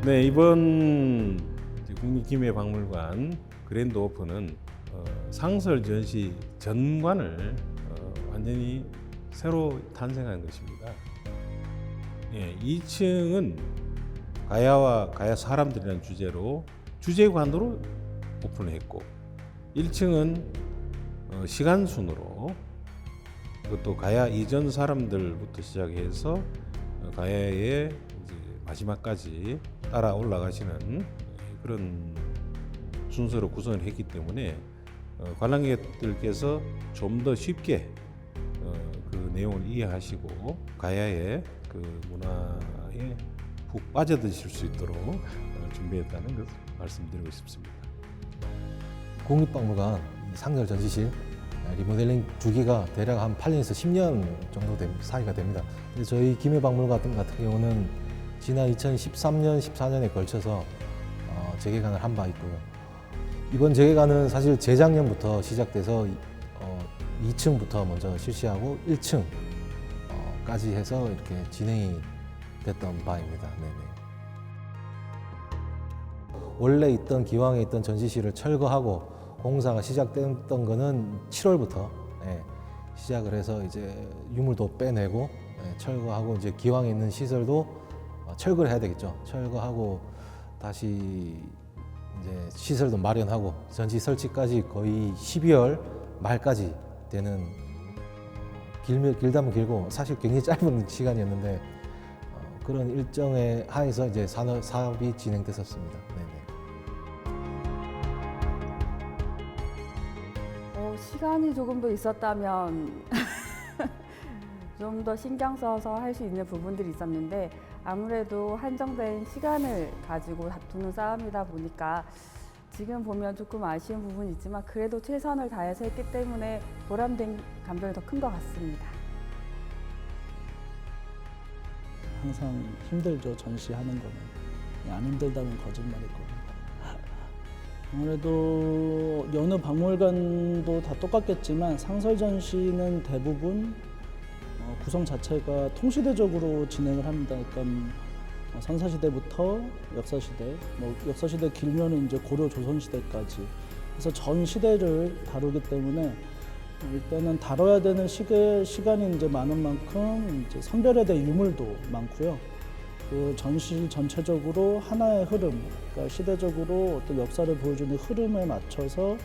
네, 이번 국립기묘박물관 그랜드 오픈은 상설 전시 전관을 완전히 새로 탄생한 것입니다. 예, 2층은 가야와 가야 사람들이라는 주제로 주제관으로 오픈을 했고, 1층은 시간 순으로, 그것도 가야 이전 사람들부터 시작해서 가야의 이제 마지막까지 따라 올라가시는 그런 순서로 구성을 했기 때문에 관람객들께서 좀 더 쉽게 그 내용을 이해하시고 가야의 그 문화에 푹 빠져드실 수 있도록 준비했다는 것을 말씀드리고 싶습니다. 국립박물관 상설 전시실 리모델링 주기가 대략 한 8년에서 10년 정도 사이가 됩니다. 근데 저희 기묘박물관 같은 경우는 지난 2013년, 14년에 걸쳐서 재개관을 한 바 있고요. 이번 재개관은 사실 재작년부터 시작돼서 2층부터 먼저 실시하고 1층까지 해서 이렇게 진행이 됐던 바입니다. 네네. 원래 있던 기왕에 있던 전시실을 철거하고 공사가 시작됐던 거는 7월부터 시작을 해서 이제 유물도 빼내고 철거하고 이제 기왕에 있는 시설도 철거를 해야 되겠죠. 철거하고 다시 이제 시설도 마련하고 전시 설치까지 거의 12월 말까지 되는 길다면 길고 사실 굉장히 짧은 시간이었는데 그런 일정에 하에서 이제 사업이 진행됐었습니다. 네네. 시간이 조금 더 있었다면 좀 더 신경 써서 할 수 있는 부분들이 있었는데 아무래도 한정된 시간을 가지고 다투는 싸움이다 보니까 지금 보면 조금 아쉬운 부분이 있지만 그래도 최선을 다해서 했기 때문에 보람된 감정이 더 큰 것 같습니다. 항상 힘들죠, 전시하는 거는. 안 힘들다면 거짓말일 겁니다. 아무래도 여느 박물관도 다 똑같겠지만 상설 전시는 대부분 구성 자체가 통시대적으로 진행을 합니다. 그러니까 선사시대부터 역사시대, 역사시대 길면은 이제 고려 조선시대까지 그래서 전 시대를 다루기 때문에 일단은 다뤄야 되는 시간이 이제 많은 만큼 이제 선별해야 될 유물도 많고요. 그 전시 전체적으로 하나의 흐름, 그러니까 시대적으로 어떤 역사를 보여주는 흐름에 맞춰서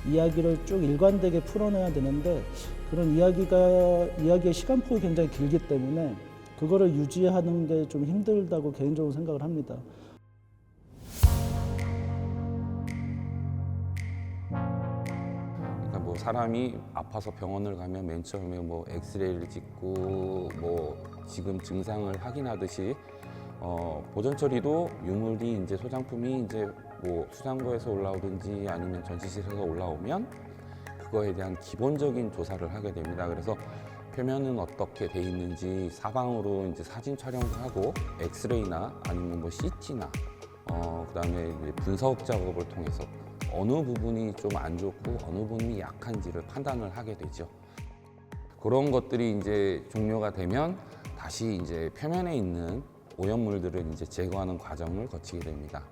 이야기를 쭉 일관되게 풀어내야 되는데 그런 이야기의 시간폭이 굉장히 길기 때문에 그거를 유지하는 게 좀 힘들다고 개인적으로 생각을 합니다. 그러니까 뭐 사람이 아파서 병원을 가면 맨 처음에 뭐 엑스레이를 찍고 뭐 지금 증상을 확인하듯이 보존 처리도 유물이 이제 소장품이 이제 뭐 수장고에서 올라오든지 아니면 전시실에서 올라오면 그거에 대한 기본적인 조사를 하게 됩니다. 그래서 표면은 어떻게 돼 있는지 사방으로 이제 사진 촬영도 하고 엑스레이나 아니면 뭐 CT나 그다음에 이제 분석 작업을 통해서 어느 부분이 좀 안 좋고 어느 부분이 약한지를 판단을 하게 되죠. 그런 것들이 이제 종료가 되면 다시 이제 표면에 있는 오염물들을 이제 제거하는 과정을 거치게 됩니다.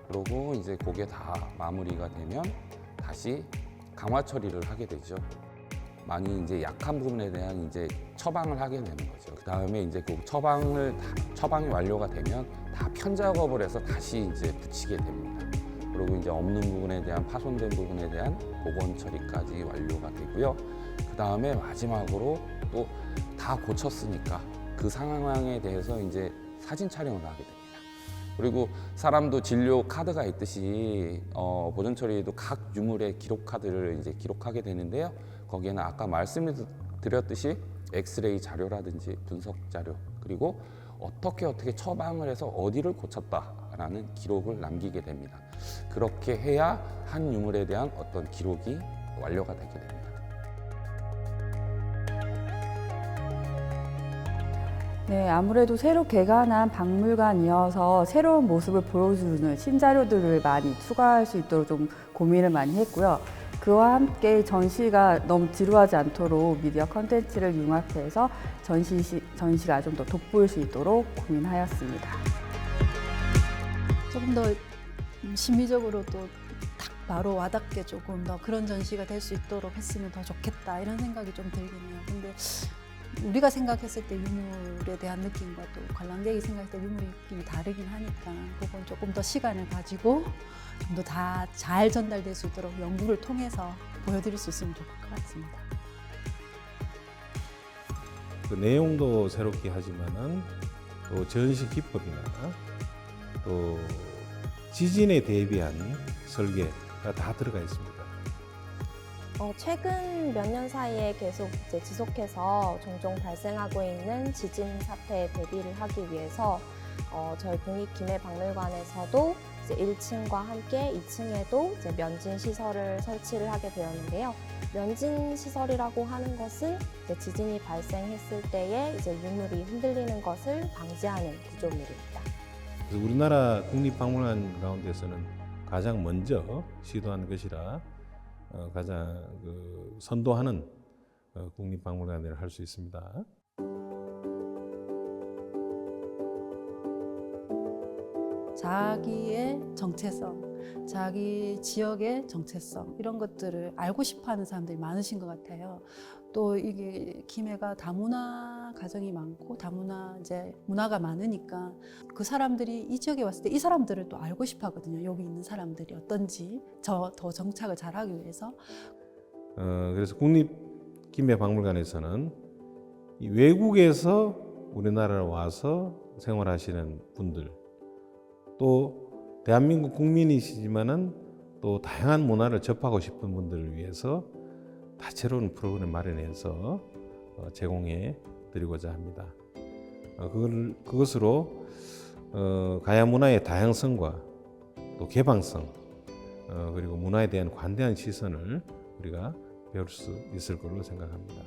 그리고 이제 그게 다 마무리가 되면 다시 강화 처리를 하게 되죠. 많이 이제 약한 부분에 대한 이제 처방을 하게 되는 거죠. 그 다음에 이제 그 처방이 완료가 되면 다 편작업을 해서 다시 이제 붙이게 됩니다. 그리고 이제 없는 부분에 대한 파손된 부분에 대한 복원 처리까지 완료가 되고요. 그 다음에 마지막으로 또 다 고쳤으니까 그 상황에 대해서 이제 사진 촬영을 하게 됩니다. 그리고 사람도 진료 카드가 있듯이 보존 처리에도 각 유물의 기록 카드를 이제 기록하게 되는데요. 거기에는 아까 말씀을 드렸듯이 엑스레이 자료라든지 분석 자료 그리고 어떻게 처방을 해서 어디를 고쳤다라는 기록을 남기게 됩니다. 그렇게 해야 한 유물에 대한 어떤 기록이 완료가 되게 됩니다. 네, 아무래도 새로 개관한 박물관이어서 새로운 모습을 보여주는 신자료들을 많이 추가할 수 있도록 좀 고민을 많이 했고요. 그와 함께 전시가 너무 지루하지 않도록 미디어 컨텐츠를 융합해서 전시가 좀 더 돋보일 수 있도록 고민하였습니다. 조금 더 심미적으로 또 딱 바로 와닿게 조금 더 그런 전시가 될 수 있도록 했으면 더 좋겠다 이런 생각이 좀 들긴 해요. 근데 우리가 생각했을 때 유물에 대한 느낌과 또 관람객이 생각할 때 유물의 느낌이 다르긴 하니까 그건 조금 더 시간을 가지고 좀 더 다 잘 전달될 수 있도록 연구를 통해서 보여드릴 수 있으면 좋을 것 같습니다. 그 내용도 새롭게 하지만은 또 전시 기법이나 또 지진에 대비한 설계가 다 들어가 있습니다. 최근 몇 년 사이에 계속 이제 지속해서 종종 발생하고 있는 지진 사태에 대비를 하기 위해서 저희 국립기내박물관에서도 이제 1층과 함께 2층에도 이제 면진 시설을 설치를 하게 되었는데요. 면진 시설이라고 하는 것은 이제 지진이 발생했을 때에 이제 유물이 흔들리는 것을 방지하는 구조물입니다. 그래서 우리나라 국립박물관 가운데서는 가장 먼저 시도한 것이라 가장 선도하는 국립박물관을 할 수 있습니다. 자기의 정체성, 자기 지역의 정체성 이런 것들을 알고 싶어하는 사람들이 많으신 것 같아요. 또 이게 김해가 다문화 가정이 많고 다문화 이제 문화가 많으니까 그 사람들이 이 지역에 왔을 때 이 사람들을 또 알고 싶어하거든요. 여기 있는 사람들이 어떤지 더 정착을 잘하기 위해서. 그래서 국립김해박물관에서는 이 외국에서 우리나라로 와서 생활하시는 분들, 또 대한민국 국민이시지만은 또 다양한 문화를 접하고 싶은 분들을 위해서 다채로운 프로그램 마련해서 제공해 드리고자 합니다. 그것으로 가야 문화의 다양성과 또 개방성 그리고 문화에 대한 관대한 시선을 우리가 배울 수 있을 걸로 생각합니다.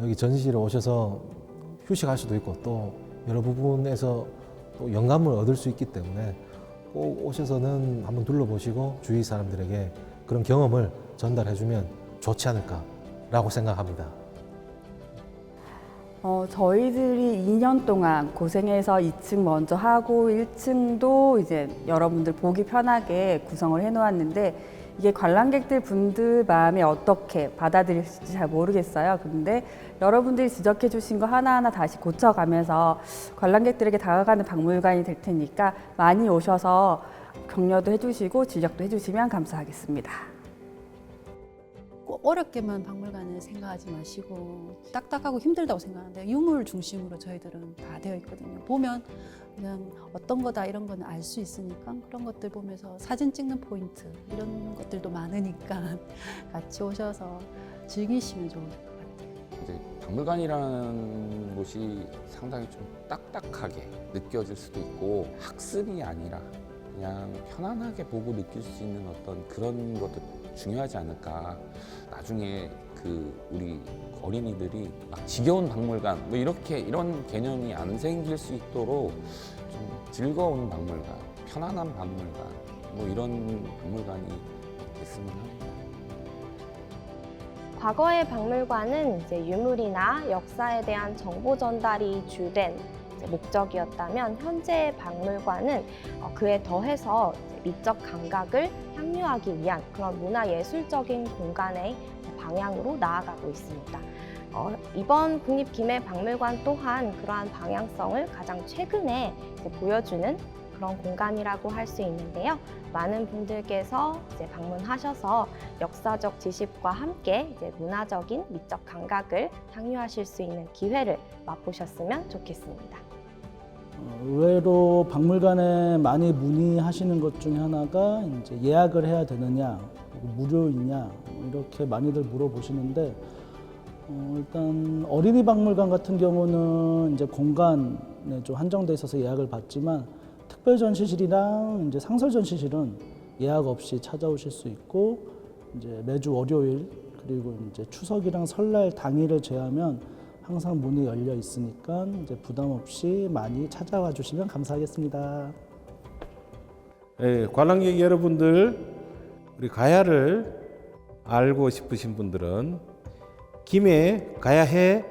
여기 전시실에 오셔서 휴식할 수도 있고 또 여러 부분에서 또 영감을 얻을 수 있기 때문에 꼭 오셔서는 한번 둘러보시고 주위 사람들에게 그런 경험을 전달해주면 좋지 않을까라고 생각합니다. 저희들이 2년 동안 고생해서 2층 먼저 하고 1층도 이제 여러분들 보기 편하게 구성을 해놓았는데 이게 관람객들 분들 마음에 어떻게 받아들일지 잘 모르겠어요. 근데 여러분들이 지적해 주신 거 하나하나 다시 고쳐가면서 관람객들에게 다가가는 박물관이 될 테니까 많이 오셔서 격려도 해주시고 지적도 해주시면 감사하겠습니다. 꼭 어렵게만 박물관을 생각하지 마시고 딱딱하고 힘들다고 생각하는데 유물 중심으로 저희들은 다 되어 있거든요. 보면 그냥 어떤 거다 이런 거는 알 수 있으니까 그런 것들 보면서 사진 찍는 포인트 이런 것들도 많으니까 같이 오셔서 즐기시면 좋을 것 같아요. 이제 박물관이라는 곳이 상당히 좀 딱딱하게 느껴질 수도 있고 학습이 아니라 그냥 편안하게 보고 느낄 수 있는 어떤 그런 것도 중요하지 않을까. 나중에 우리 어린이들이 막 지겨운 박물관 뭐 이런 개념이 안 생길 수 있도록 좀 즐거운 박물관, 편안한 박물관 뭐 이런 박물관이 됐으면 합니다. 과거의 박물관은 이제 유물이나 역사에 대한 정보 전달이 주된 목적이었다면 현재의 박물관은 그에 더해서 미적 감각을 향유하기 위한 그런 문화예술적인 공간의 방향으로 나아가고 있습니다. 이번 국립기내박물관 또한 그러한 방향성을 가장 최근에 보여주는 그런 공간이라고 할 수 있는데요. 많은 분들께서 방문하셔서 역사적 지식과 함께 문화적인 미적 감각을 향유하실 수 있는 기회를 맛보셨으면 좋겠습니다. 의외로 박물관에 많이 문의하시는 것 중에 하나가 이제 예약을 해야 되느냐, 무료이냐 이렇게 많이들 물어보시는데 일단 어린이 박물관 같은 경우는 이제 공간에 좀 한정돼 있어서 예약을 받지만 특별 전시실이랑 이제 상설 전시실은 예약 없이 찾아오실 수 있고 이제 매주 월요일 그리고 이제 추석이랑 설날 당일을 제하면 항상 문이 열려 있으니까 이제 부담 없이 많이 찾아와 주시면 감사하겠습니다. 관람객 여러분들 우리 가야를 알고 싶으신 분들은 김해 가야해